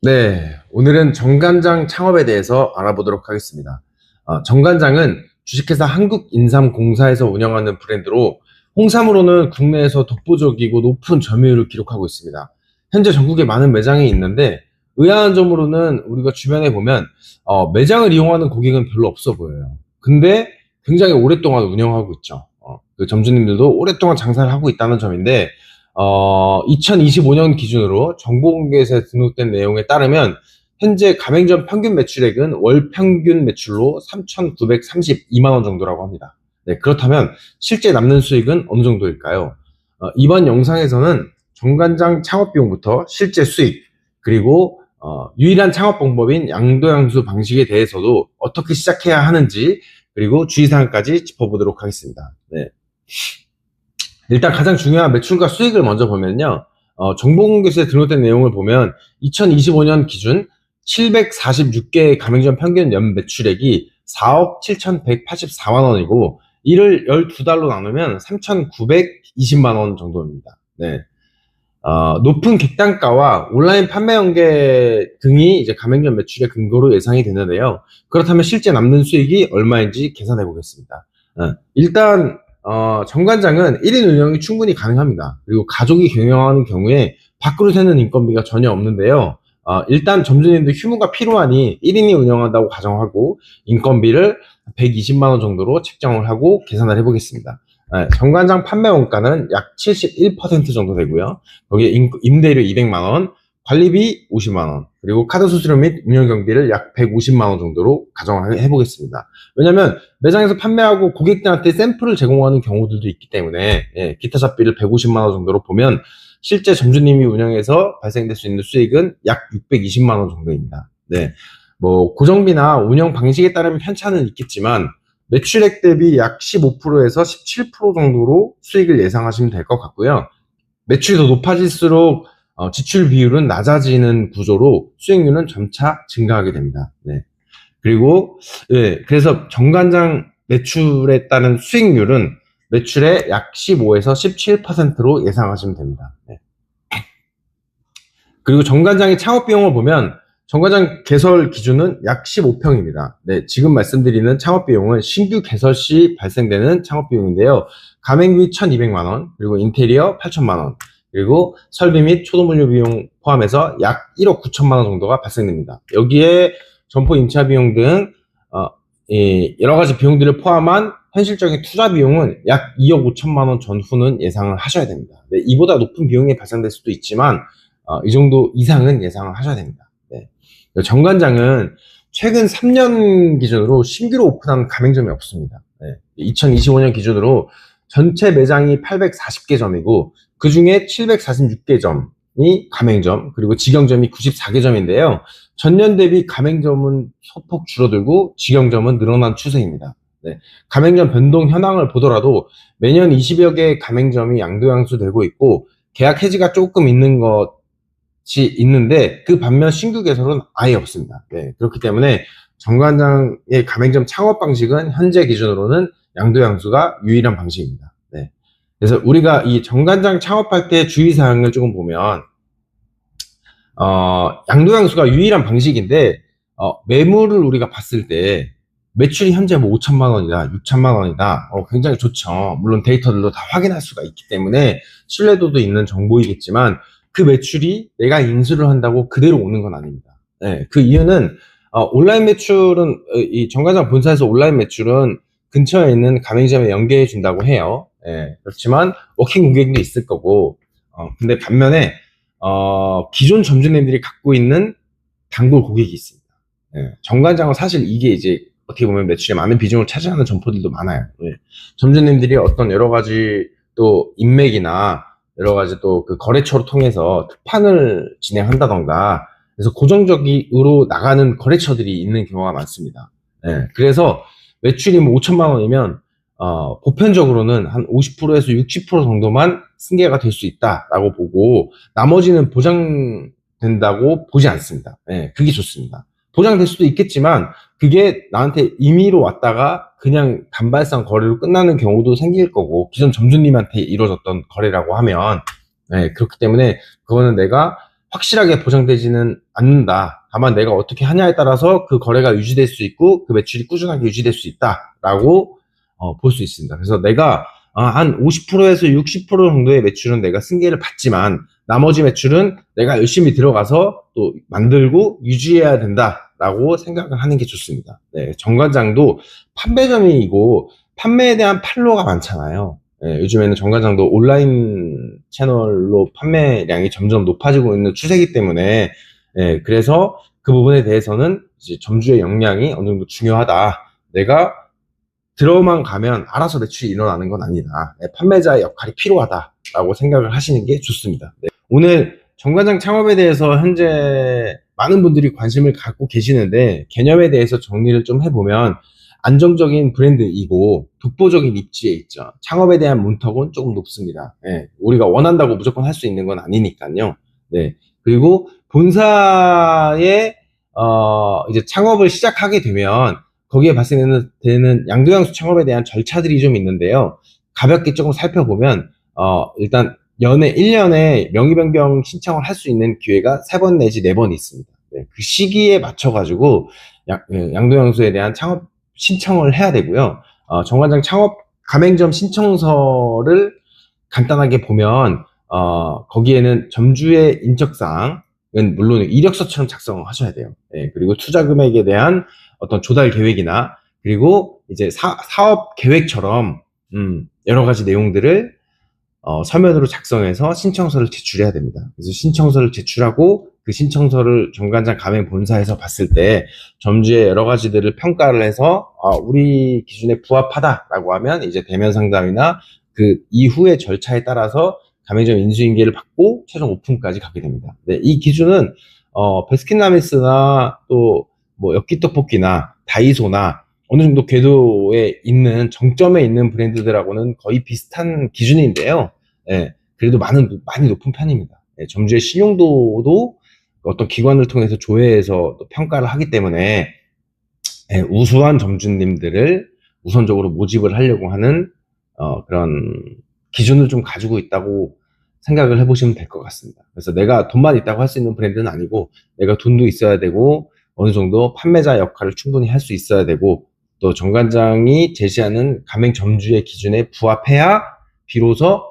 네, 오늘은 정관장 창업에 대해서 알아보도록 하겠습니다. 정관장은 주식회사 한국인삼공사에서 운영하는 브랜드로 홍삼으로는 국내에서 독보적이고 높은 점유율을 기록하고 있습니다. 현재 전국에 많은 매장이 있는데 의아한 점으로는 우리가 주변에 보면 매장을 이용하는 고객은 별로 없어 보여요. 근데 굉장히 오랫동안 운영하고 있죠. 그 점주님들도 오랫동안 장사를 하고 있다는 점인데 2025년 기준으로 정보공개서에 등록된 내용에 따르면 현재 가맹점 평균 매출액은 월 평균 매출로 3,932만 원 정도라고 합니다. 네, 그렇다면 실제 남는 수익은 어느 정도일까요? 이번 영상에서는 정관장 창업 비용부터 실제 수익, 그리고 유일한 창업 방법인 양도양수 방식에 대해서도 어떻게 시작해야 하는지, 그리고 주의사항까지 짚어보도록 하겠습니다. 네. 일단 가장 중요한 매출과 수익을 먼저 보면요. 정보공개서에 등록된 내용을 보면 2025년 기준 746개의 가맹점 평균 연 매출액이 4억 7,184만 원이고 이를 12달로 나누면 3,920만 원 정도입니다. 네. 높은 객단가와 온라인 판매 연계 등이 이제 가맹점 매출의 근거로 예상이 되는데요. 그렇다면 실제 남는 수익이 얼마인지 계산해 보겠습니다. 일단 정관장은 1인 운영이 충분히 가능합니다. 그리고 가족이 경영하는 경우에 밖으로 새는 인건비가 전혀 없는데요. 일단 점주님들 휴무가 필요하니 1인이 운영한다고 가정하고 인건비를 120만 원 정도로 책정을 하고 계산을 해보겠습니다. 정관장 판매 원가는 약 71% 정도 되고요. 거기에 임대료 200만 원, 관리비 50만 원, 그리고 카드 수수료 및 운영 경비를 약 150만 원 정도로 가정을 해보겠습니다. 왜냐하면 매장에서 판매하고 고객들한테 샘플을 제공하는 경우들도 있기 때문에 기타 잡비를 150만 원 정도로 보면 실제 점주님이 운영해서 발생될 수 있는 수익은 약 620만 원 정도입니다. 네, 뭐 고정비나 운영 방식에 따른 편차는 있겠지만 매출액 대비 약 15%에서 17% 정도로 수익을 예상하시면 될 것 같고요. 매출이 더 높아질수록 지출 비율은 낮아지는 구조로 수익률은 점차 증가하게 됩니다. 네. 그리고 그래서 정관장 매출에 따른 수익률은 매출의 약 15에서 17%로 예상하시면 됩니다. 네. 그리고 정관장의 창업 비용을 보면 정관장 개설 기준은 약 15평입니다. 네, 지금 말씀드리는 창업 비용은 신규 개설 시 발생되는 창업 비용인데요. 가맹비 1,200만 원, 그리고 인테리어 8천만 원, 그리고 설비 및 초도물류 비용 포함해서 약 1억 9천만 원 정도가 발생됩니다. 여기에 점포 임차 비용 등 여러 가지 비용들을 포함한 현실적인 투자 비용은 약 2억 5천만 원 전후는 예상을 하셔야 됩니다. 네, 이보다 높은 비용이 발생될 수도 있지만 이 정도 이상은 예상을 하셔야 됩니다. 네. 정관장은 최근 3년 기준으로 신규로 오픈한 가맹점이 없습니다. 네. 2025년 기준으로 전체 매장이 840개 점이고 그 중에 746개 점이 가맹점, 그리고 직영점이 94개 점인데요. 전년 대비 가맹점은 소폭 줄어들고 직영점은 늘어난 추세입니다. 네. 가맹점 변동 현황을 보더라도 매년 20여 개의 가맹점이 양도양수되고 있고 계약 해지가 조금 있는 것이 있는데 그 반면 신규 개설은 아예 없습니다. 네. 그렇기 때문에 정관장의 가맹점 창업 방식은 현재 기준으로는 양도양수가 유일한 방식입니다. 네. 그래서 우리가 이 정관장 창업할 때 주의사항을 조금 보면 양도양수가 유일한 방식인데 매물을 우리가 봤을 때 매출이 현재 뭐 5천만 원이다, 6천만 원이다, 굉장히 좋죠. 물론 데이터들도 다 확인할 수가 있기 때문에 신뢰도도 있는 정보이겠지만 그 매출이 내가 인수를 한다고 그대로 오는 건 아닙니다. 네, 그 이유는 온라인 매출은 이 정관장 본사에서 온라인 매출은 근처에 있는 가맹점에 연계해 준다고 해요. 예, 그렇지만 워킹 고객도 있을 거고 근데 반면에 기존 점주님들이 갖고 있는 단골 고객이 있습니다. 예, 정관장은 사실 이게 이제 어떻게 보면 매출에 많은 비중을 차지하는 점포들도 많아요. 예, 점주님들이 어떤 여러 가지 또 인맥이나 여러 가지 또 그 거래처를 통해서 특판을 진행한다던가 그래서 고정적으로 나가는 거래처들이 있는 경우가 많습니다. 예, 그래서 매출이 뭐 5천만 원이면 보편적으로는 한 50%에서 60% 정도만 승계가 될 수 있다라고 보고 나머지는 보장된다고 보지 않습니다. 예, 그게 좋습니다. 보장될 수도 있겠지만 그게 나한테 임의로 왔다가 그냥 단발성 거래로 끝나는 경우도 생길 거고 기존 점주님한테 이루어졌던 거래라고 하면 그렇기 때문에 그거는 내가 확실하게 보장되지는 않는다. 다만 내가 어떻게 하냐에 따라서 그 거래가 유지될 수 있고 그 매출이 꾸준하게 유지될 수 있다라고 볼 수 있습니다. 그래서 내가 한 50%에서 60% 정도의 매출은 내가 승계를 받지만 나머지 매출은 내가 열심히 들어가서 또 만들고 유지해야 된다라고 생각을 하는 게 좋습니다. 네, 정관장도 판매점이고 판매에 대한 판로가 많잖아요. 네, 요즘에는 정관장도 온라인 채널로 판매량이 점점 높아지고 있는 추세이기 때문에 그래서 그 부분에 대해서는 이제 점주의 역량이 어느 정도 중요하다. 내가 들어만 가면 알아서 매출이 일어나는 건 아니다. 판매자의 역할이 필요하다라고 생각을 하시는 게 좋습니다. 네. 오늘 정관장 창업에 대해서 현재 많은 분들이 관심을 갖고 계시는데 개념에 대해서 정리를 좀 해보면 안정적인 브랜드이고 독보적인 입지에 있죠. 창업에 대한 문턱은 조금 높습니다. 네. 우리가 원한다고 무조건 할 수 있는 건 아니니까요. 네. 그리고 본사에 이제 창업을 시작하게 되면 거기에 발생되는 양도양수 창업에 대한 절차들이 좀 있는데요. 가볍게 조금 살펴보면 일단 1년에 명의 변경 신청을 할 수 있는 기회가 3번 내지 4번 있습니다. 네, 그 시기에 맞춰가지고 양도양수에 대한 창업 신청을 해야 되고요. 정관장 창업 가맹점 신청서를 간단하게 보면 거기에는 점주의 인적사항은 물론 이력서처럼 작성하셔야 돼요. 네, 그리고 투자 금액에 대한 어떤 조달 계획이나 그리고 이제 사업 계획처럼 여러 가지 내용들을 서면으로 작성해서 신청서를 제출해야 됩니다. 그래서 신청서를 제출하고 그 신청서를 정관장 가맹 본사에서 봤을 때 점주의 여러 가지들을 평가를 해서 우리 기준에 부합하다라고 하면 이제 대면 상담이나 그 이후의 절차에 따라서 가맹점 인수인계를 받고 최종 오픈까지 가게 됩니다. 네, 이 기준은 베스킨라빈스나 또 뭐 엽기떡볶이나 다이소나 어느 정도 궤도에 있는 정점에 있는 브랜드들하고는 거의 비슷한 기준인데요. 예, 그래도 많이 높은 편입니다. 예, 점주의 신용도도 어떤 기관을 통해서 조회해서 또 평가를 하기 때문에 우수한 점주님들을 우선적으로 모집을 하려고 하는 그런 기준을 좀 가지고 있다고 생각을 해보시면 될 것 같습니다. 그래서 내가 돈만 있다고 할 수 있는 브랜드는 아니고 내가 돈도 있어야 되고 어느 정도 판매자 역할을 충분히 할 수 있어야 되고 또 정관장이 제시하는 가맹점주의 기준에 부합해야 비로소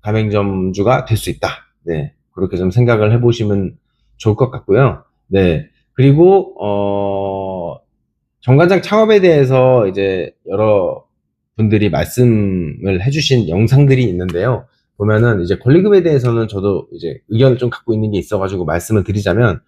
가맹점주가 될 수 있다. 네, 그렇게 좀 생각을 해보시면 좋을 것 같고요. 네, 그리고 정관장 창업에 대해서 이제 여러 분들이 말씀을 해주신 영상들이 있는데요. 보면은 이제 권리금에 대해서는 저도 이제 의견을 좀 갖고 있는 게 있어가지고 말씀을 드리자면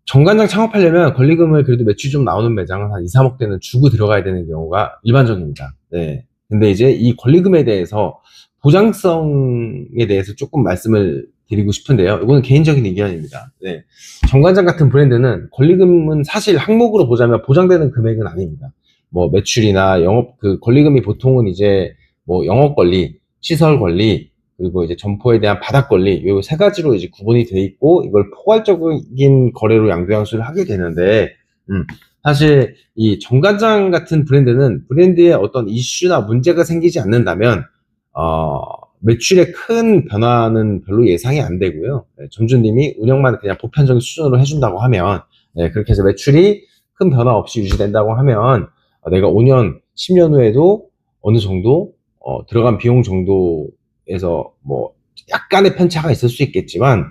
정관장 창업하려면 권리금을 그래도 매출 좀 나오는 매장은 한 2, 3억 대는 주고 들어가야 되는 경우가 일반적입니다. 네. 근데 이제 이 권리금에 대해서 보장성에 대해서 조금 말씀을 드리고 싶은데요. 이거는 개인적인 의견입니다. 네. 정관장 같은 브랜드는 권리금은 사실 항목으로 보자면 보장되는 금액은 아닙니다. 뭐 매출이나 영업, 그 권리금이 보통은 이제 뭐 영업 권리, 시설 권리, 그리고 이제 점포에 대한 바닥 권리, 이 세 가지로 이제 구분이 돼 있고, 이걸 포괄적인 거래로 양도양수를 하게 되는데, 사실 이 정관장 같은 브랜드는 브랜드에 어떤 이슈나 문제가 생기지 않는다면, 매출에 큰 변화는 별로 예상이 안 되고요. 점주님이 운영만 그냥 보편적인 수준으로 해준다고 하면, 그렇게 해서 매출이 큰 변화 없이 유지된다고 하면, 내가 5년, 10년 후에도 어느 정도, 들어간 비용 정도에서 뭐 약간의 편차가 있을 수 있겠지만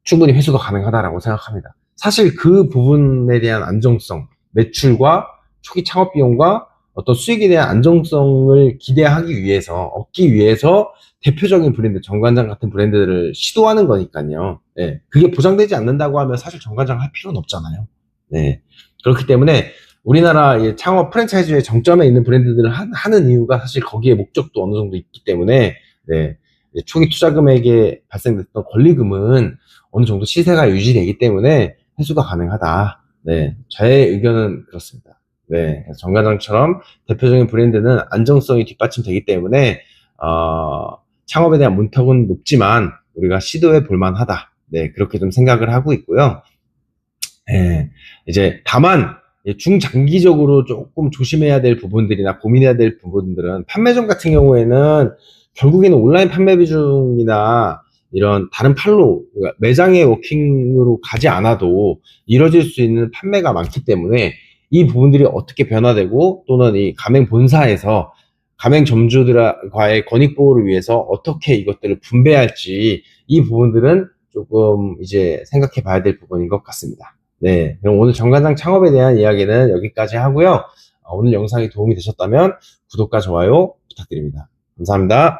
충분히 회수가 가능하다라고 생각합니다. 사실 그 부분에 대한 안정성, 매출과 초기 창업 비용과 어떤 수익에 대한 안정성을 기대하기 위해서 얻기 위해서 대표적인 브랜드, 정관장 같은 브랜드를 시도하는 거니까요. 네, 그게 보장되지 않는다고 하면 사실 정관장 할 필요는 없잖아요. 네, 그렇기 때문에 우리나라 창업 프랜차이즈의 정점에 있는 브랜드들을 하는 이유가 사실 거기에 목적도 어느 정도 있기 때문에 네, 초기 투자 금액에 발생됐던 권리금은 어느 정도 시세가 유지되기 때문에 회수가 가능하다. 네, 저의 의견은 그렇습니다. 네, 정관장처럼 대표적인 브랜드는 안정성이 뒷받침되기 때문에 창업에 대한 문턱은 높지만 우리가 시도해 볼 만하다. 네, 그렇게 좀 생각을 하고 있고요. 네, 이제 다만 중장기적으로 조금 조심해야 될 부분들이나 고민해야 될 부분들은 판매점 같은 경우에는 결국에는 온라인 판매 비중이나 이런 다른 판로, 그러니까 매장의 워킹으로 가지 않아도 이뤄질 수 있는 판매가 많기 때문에 이 부분들이 어떻게 변화되고 또는 이 가맹 본사에서 가맹 점주들과의 권익 보호를 위해서 어떻게 이것들을 분배할지 이 부분들은 조금 이제 생각해 봐야 될 부분인 것 같습니다. 네, 그럼 오늘 정관장 창업에 대한 이야기는 여기까지 하고요. 오늘 영상이 도움이 되셨다면 구독과 좋아요 부탁드립니다. 감사합니다.